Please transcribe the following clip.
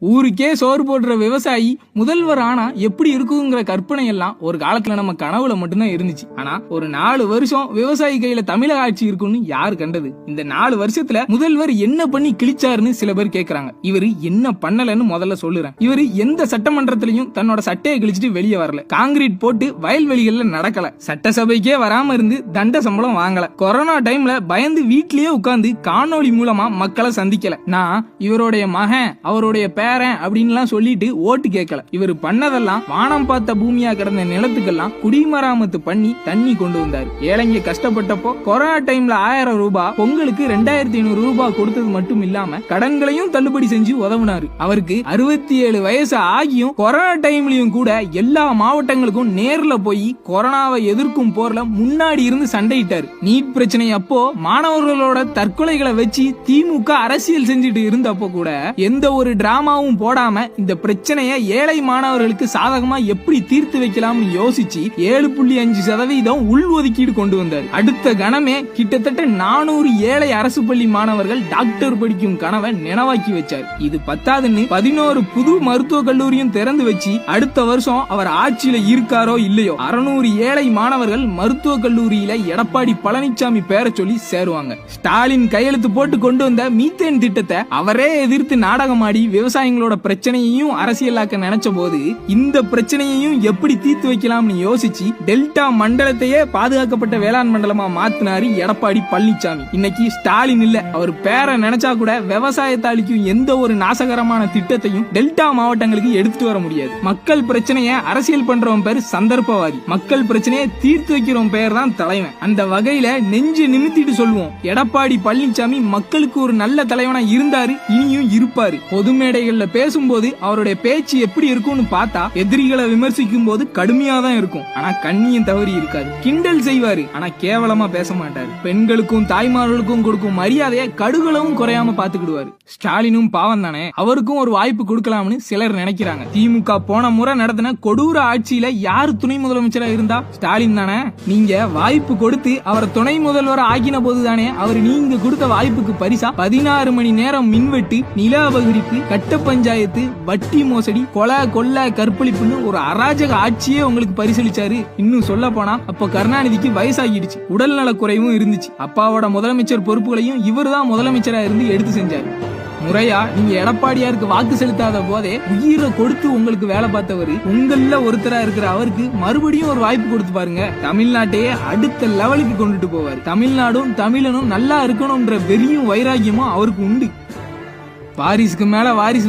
ஊருக்கே சோறு போடுற விவசாயி முதல்வர் ஆனா எப்படி இருக்குங்கிற கற்பனை எல்லாம் ஒரு காலத்துல நம்ம கனவுல மட்டும்தான் இருந்துச்சு. ஆனா ஒரு 4 வருஷம் விவசாயி கையில தமிழக ஆட்சி இருக்குன்னு யாரு கண்டது? இந்த 4 வருஷத்துல முதல்வர் என்ன பண்ணி கிழிச்சாருன்னு சில பேர் கேக்குறாங்க. இவரு என்ன பண்ணலன்னு முதல்ல சொல்லுறேன். இவரு எந்த சட்டமன்றத்திலையும் தன்னோட சட்டையை கிழிச்சிட்டு வெளியே வரல. காங்கிரீட் போட்டு வயல்வெளிகள்ல நடக்கல. சட்டசபைக்கே வராம இருந்து தண்ட சம்பளம் வாங்கல. கொரோனா டைம்ல பயந்து வீட்லயே உட்கார்ந்து காணொலி மூலமா மக்களை சந்திக்கல. நான் இவருடைய மகன், அவருடைய பேரன் அப்படின்லாம் சொல்லிட்டு ஓட்டு கேட்கல. இவர் பண்ணதெல்லாம் வானம் பார்த்த பூமியா கிடந்த நிலத்துக்கெல்லாம் குடிமராமத்து பண்ணி தண்ணி கொண்டு வந்தாரு. ஏழைங்க கஷ்டப்பட்டப்போ கொரோனா டைம்ல 1000 ரூபாய், பொங்கலுக்கு 2500 ரூபாய் கொடுத்தது மட்டும் இல்லாம கடன்களையும் தள்ளுபடி செஞ்சு உதவுனாரு. அவருக்கு 67 வயசு ஆகியும் கொரோனா டைம்லயும் கூட எல்லா மாவட்டங்களுக்கும் நேர்ல போய் கொரோனாவை எதிர்க்கும் போர்ல முன்னாடி இருந்து சண்டையிட்டாரு. நீட் பிரச்சனை அப்போ மாணவர்களோட தற்கொலைகளை வச்சு திமுக அரசியல் செஞ்சுட்டு இருந்தப்போ கூட எந்த ஒரு டிராமாவும் போடாம இந்த பிரச்சனையை ஏழை மாணவர்களுக்கு சாதகமா எப்படி தீர்த்து வைக்கலாம்னு யோசிச்சு 7.5% உள் ஒதுக்கீடு கொண்டு வந்தார். அடுத்த கணமே கிட்டத்தட்ட 400 ஏழை அரசு பள்ளி மாணவர்கள் டாக்டர் படிக்கும் கனவை நினைவாக்கி வச்சார். இது பத்தாதுன்னு 11 புது மருத்துவ கல்லூரியும் திறந்து வச்சு அடுத்த வருஷம் அவர் ஆட்சியில இருக்காரோ இல்லையோ 600 ஏழை மாணவர்கள் மருத்துவ கல்லூரியில எடப்பாடி பழனிசாமி பேரை சொல்லி சேருவாங்க. ஸ்டாலின் கையெழுத்து போட்டு கொண்டு வந்த மீத்தேன் திட்டத்தை அவரே எதிர்த்து நாடகமாடி விவசாயிகளோட பிரச்சனையையும் அரசியலாக்க நினைச்ச போது இந்த பிரச்சனையையும் எப்படி தீர்த்து வைக்கலாம்னு யோசிச்சு டெல்டா மண்டலத்தையே பாதுகாக்கப்பட்ட வேளாண் மண்டலமா மாத்தினாரு எடப்பாடி பழனிசாமி. இன்னைக்கு ஸ்டாலின் இல்ல, அவர் பேரை நினைச்சா கூட விவசாயத்தை அளிக்கும் எந்த ஒரு நாசகரமான திட்டத்தையும் டெல்டா மாவட்டங்களுக்கு எடுத்துட்டு வர முடியாது. மக்கள் பிரச்சனையை அரசியல் பண்றவன் பேர் சந்தர்ப்பவாதி, மக்கள் பிரச்சனையை தீர்த்து வைக்கிறவன் பேர் தான் தலைவன். அந்த வகையில நெஞ்சு நிமித்திட்டு சொல்லுவோம், எடப்பாடி பழனிசாமி மக்களுக்கு ஒரு நல்ல தலைவனா இருந்தாரு, இனியும் இருப்பாரு. பொது மேடைகள்ல பேசும்போது அவருடைய பேச்சு எப்படி இருக்கும்னு பார்த்தா எதிரிகளை விமர்சிக்கும் போது கடுமையா தான் இருக்கும். ஆனா கண்ணியம் தவறி இருக்காது. கிண்டல் செய்வாரு, ஆனா கேவலமா பேச மாட்டாரு. பெண்களுக்கும் தாய்மார்களுக்கும் கொடுக்கும் மரியாதையை கடுகளவும் குறையாம பாத்துக்கிடுவாரு. ஸ்டாலினும் பாவம் தானே, அவருக்கும் ஒரு வாய்ப்பு கொடுக்கலாம்னு சிலர் நினைக்கிறாங்க. திமுக போன முறை நடத்தின கொடூர ஆட்சியில யாரு துணை முதலமைச்சரா இருந்தா? ஸ்டாலின் தானே. நீங்க வாய்ப்பு கொடுத்து அவரை துணை முதல்வர் ஆக்கின போது தானே அவர் நீங்க கொடுத்த வாய்ப்புக்கு பரிசா 16 மணி நேரம் மின்வெட்டு, நில அபகரிப்பு, கட்ட பஞ்சாயத்து, வட்டி மோசடி, கொலை கொள்ளை கற்பழிப்புன்னு ஒரு அராஜக ஆட்சியே உங்களுக்கு பரிசளிச்சாரு. இன்னும் சொல்ல போனா அப்ப கருணாநிதிக்கு வயசாகிடுச்சு, உடல்நல குறைவும் இருந்துச்சு. அப்பாவோட முதலமைச்சர் பொறுப்புகளையும் இவர் தான் முதலமைச்சரா இருந்து எடுத்து செஞ்சாரு. முறையா நீங்க எடப்பாடியாருக்கு வாக்கு செலுத்தாத போதே உயிரை கொடுத்து உங்களுக்கு வேலை பார்த்தவர், உங்கள ஒருத்தரா இருக்கிற அவருக்கு மறுபடியும் ஒரு வாய்ப்பு கொடுத்து பாருங்க. தமிழ்நாட்டையே அடுத்த லெவலுக்கு கொண்டுட்டு போவார். தமிழ்நாடும் தமிழனும் நல்லா இருக்கணும்ன்ற வெறியும் வைராகியமும் அவருக்கு உண்டு. வாரிசுக்கு மேல வாரிசு